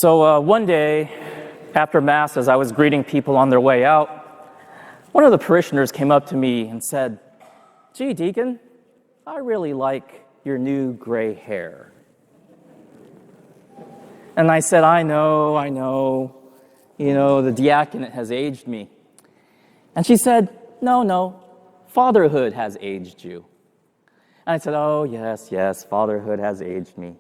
So one day, after Mass, as I was greeting people on their way out, one of the parishioners came up to me and said, "Gee, Deacon, I really like your new gray hair." And I said, I know, the diaconate has aged me. And she said, no, fatherhood has aged you. And I said, oh, yes, fatherhood has aged me.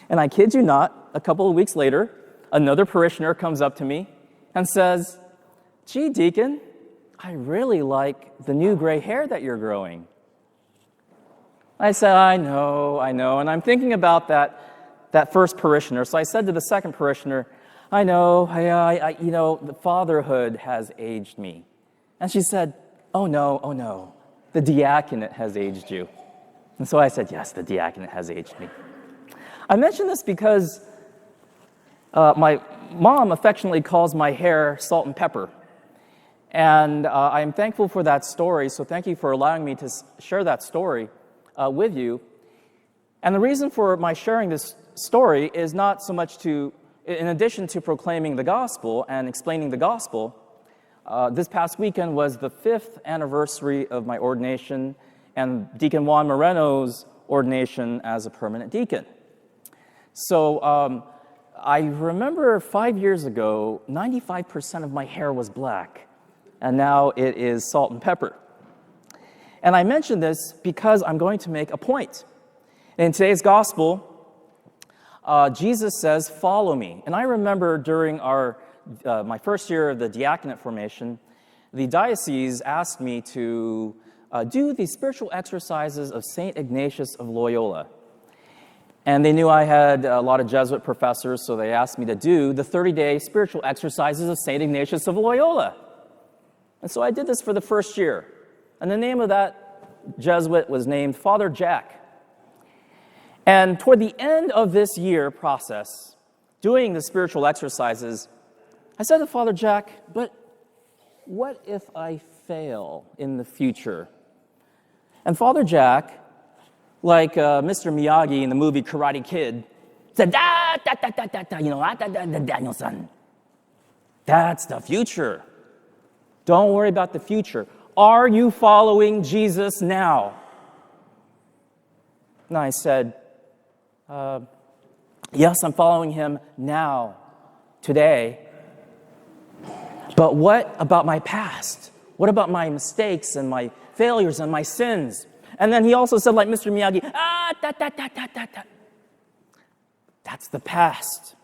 And I kid you not, a couple of weeks later, another parishioner comes up to me and says, "Gee, Deacon, I really like the new gray hair that you're growing." I said, I know, and I'm thinking about that first parishioner. So I said to the second parishioner, I know, the fatherhood has aged me. And she said, oh no, the diaconate has aged you. And so I said, yes, the diaconate has aged me. I mention this because my mom affectionately calls my hair salt and pepper. And I am thankful for that story, so thank you for allowing me to share that story with you. And the reason for my sharing this story is not so much in addition to proclaiming the gospel and explaining the gospel, this past weekend was the 5th anniversary of my ordination and Deacon Juan Moreno's ordination as a permanent deacon. So I remember 5 years ago, 95% of my hair was black, and now it is salt and pepper. And I mention this because I'm going to make a point. In today's gospel, Jesus says, "Follow me." And I remember during my first year of the diaconate formation, the diocese asked me to do the spiritual exercises of St. Ignatius of Loyola. And they knew I had a lot of Jesuit professors, so they asked me to do the 30-day spiritual exercises of St. Ignatius of Loyola. And so I did this for the first year. And the name of that Jesuit was named Father Jack. And toward the end of this year process, doing the spiritual exercises, I said to Father Jack, but what if I fail in the future? And Father Jack, like Mr. Miyagi in the movie Karate Kid, said, Daniel-san, that's the future. Don't worry about the future. Are you following Jesus now? And I said, yes, I'm following him now, today. But what about my past? What about my mistakes and my failures and my sins? And then he also said, like Mr. Miyagi, That's the past.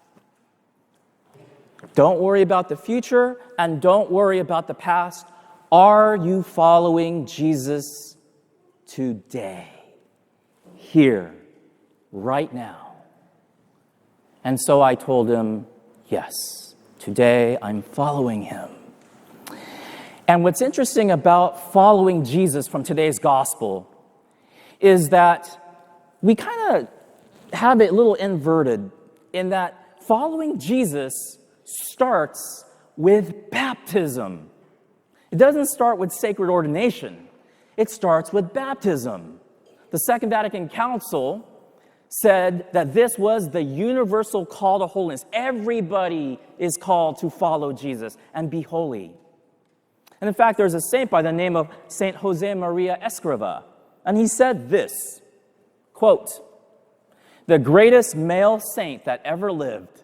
Don't worry about the future and don't worry about the past. Are you following Jesus today? Here, right now? And so I told him, yes, today I'm following him. And what's interesting about following Jesus from today's gospel is that we kind of have it a little inverted in that following Jesus starts with baptism. It doesn't start with sacred ordination. It starts with baptism. The Second Vatican Council said that this was the universal call to holiness. Everybody is called to follow Jesus and be holy. And in fact, there's a saint by the name of Saint Jose Maria Escriva, and he said this, quote, "The greatest male saint that ever lived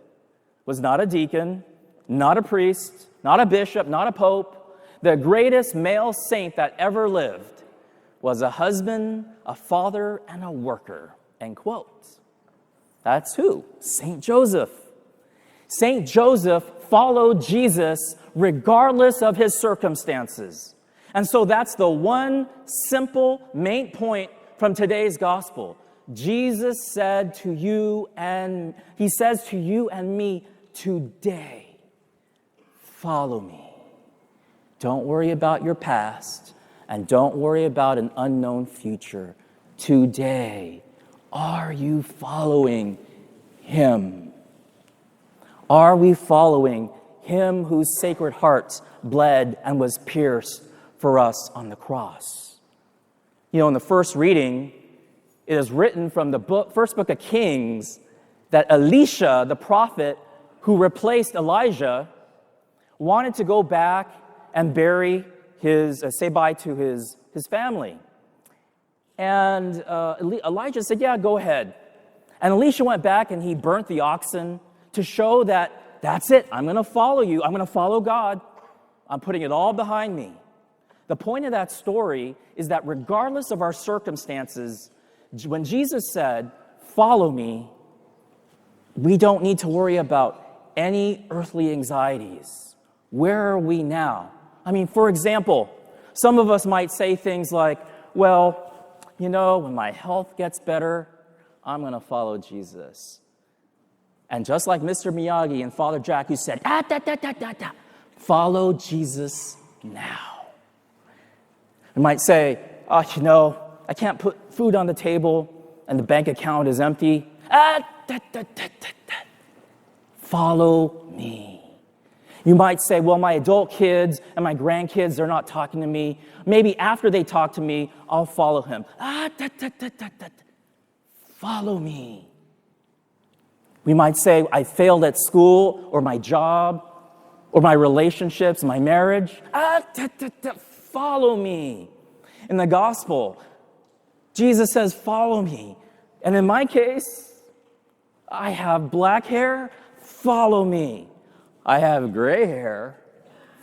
was not a deacon, not a priest, not a bishop, not a pope. The greatest male saint that ever lived was a husband, a father, and a worker." End quote. That's who? Saint Joseph. Saint Joseph followed Jesus regardless of his circumstances. And so that's the one simple main point from today's gospel. Jesus said to you and he says to you and me today, follow me. Don't worry about your past and don't worry about an unknown future. Today, are you following him? Are we following him whose sacred heart bled and was pierced for us on the cross? You know, in the first reading, it is written from the first book of Kings that Elisha, the prophet, who replaced Elijah, wanted to go back and bury say bye to his family. And Elijah said, yeah, go ahead. And Elisha went back and he burnt the oxen to show that that's it. I'm going to follow you. I'm going to follow God. I'm putting it all behind me. The point of that story is that regardless of our circumstances, when Jesus said, follow me, we don't need to worry about any earthly anxieties. Where are we now? I mean, for example, some of us might say things like, well, you know, when my health gets better, I'm going to follow Jesus. And just like Mr. Miyagi and Father Jack, who said, follow Jesus now. We might say, oh, you know, I can't put food on the table and the bank account is empty. Follow me. You might say, well, my adult kids and my grandkids, they're not talking to me. Maybe after they talk to me, I'll follow him. Follow me. We might say, I failed at school or my job or my relationships, my marriage. Follow me. In the gospel, Jesus says, follow me. And in my case, I have black hair. Follow me. I have gray hair.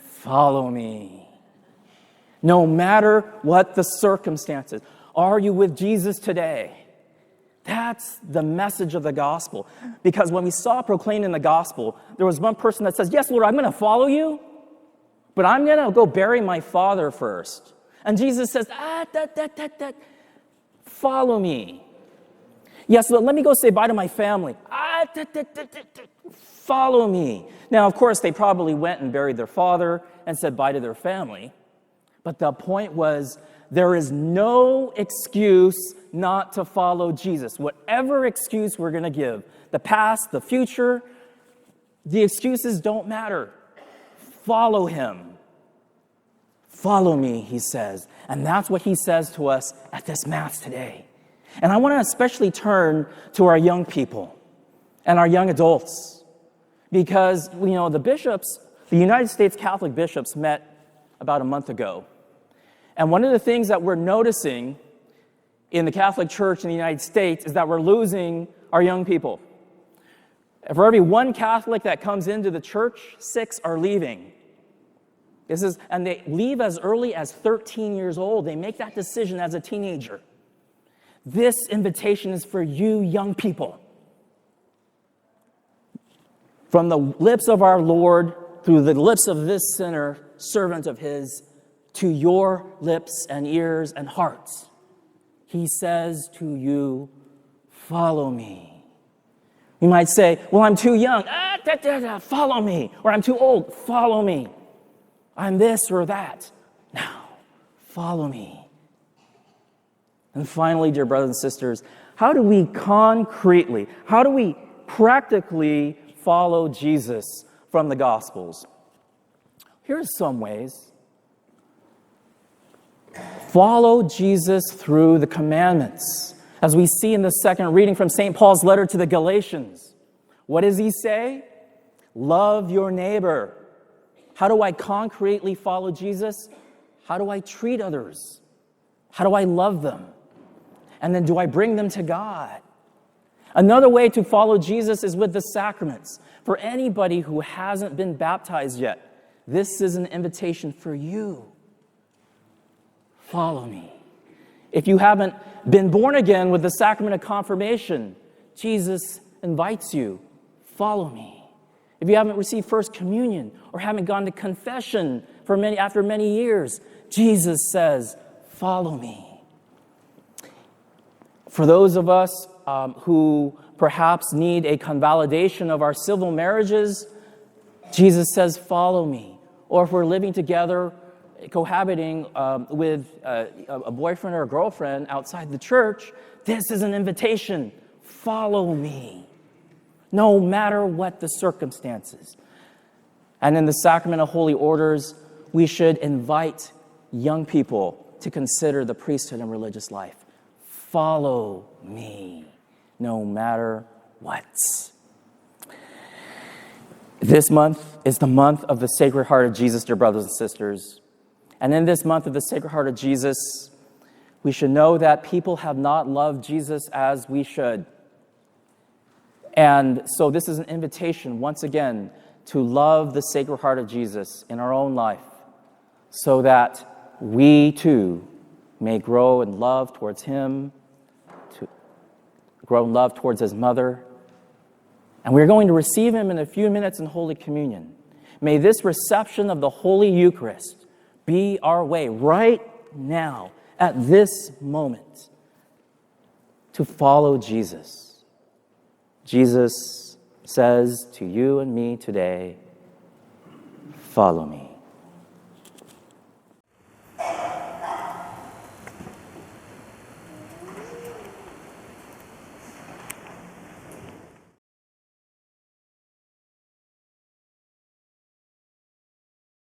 Follow me. No matter what the circumstances. Are you with Jesus today? That's the message of the gospel. Because when we saw proclaimed in the gospel, there was one person that says, yes, Lord, I'm going to follow you, but I'm going to go bury my father first. And Jesus says, follow me. Yes, Lord, let me go say bye to my family. Follow me. Now, of course, they probably went and buried their father and said bye to their family. But the point was, there is no excuse not to follow Jesus. Whatever excuse we're going to give, the past, the future, the excuses don't matter. Follow him. Follow me, he says. And that's what he says to us at this Mass today. And I want to especially turn to our young people and our young adults. Because, you know, the United States Catholic bishops met about a month ago. And one of the things that we're noticing in the Catholic Church in the United States is that we're losing our young people. For every one Catholic that comes into the church, 6 are leaving. And they leave as early as 13 years old. They make that decision as a teenager. This invitation is for you young people. From the lips of our Lord, through the lips of this sinner, servant of his, to your lips and ears and hearts. He says to you, follow me. You might say, well, I'm too young. Follow me. Or I'm too old. Follow me. I'm this or that. Now, follow me. And finally, dear brothers and sisters, how do we practically follow Jesus from the Gospels? Here's some ways. Follow Jesus through the commandments. As we see in the second reading from St. Paul's letter to the Galatians. What does he say? Love your neighbor. How do I concretely follow Jesus? How do I treat others? How do I love them? And then do I bring them to God? Another way to follow Jesus is with the sacraments. For anybody who hasn't been baptized yet, this is an invitation for you. Follow me. If you haven't been born again with the sacrament of confirmation, Jesus invites you, follow me. If you haven't received First Communion or haven't gone to confession after many years, Jesus says, follow me. For those of us who perhaps need a convalidation of our civil marriages, Jesus says, follow me. Or if we're living together, cohabiting with a boyfriend or a girlfriend outside the church, this is an invitation. Follow me, no matter what the circumstances. And in the sacrament of holy orders, we should invite young people to consider the priesthood and religious life. Follow me, no matter what. This month is the month of the Sacred Heart of Jesus, dear brothers and sisters. And in this month of the Sacred Heart of Jesus, we should know that people have not loved Jesus as we should. And so this is an invitation, once again, to love the Sacred Heart of Jesus in our own life, so that we too may grow in love towards him, to grow in love towards his mother. And we're going to receive him in a few minutes in Holy Communion. May this reception of the Holy Eucharist be our way right now, at this moment, to follow Jesus. Jesus says to you and me today, follow me.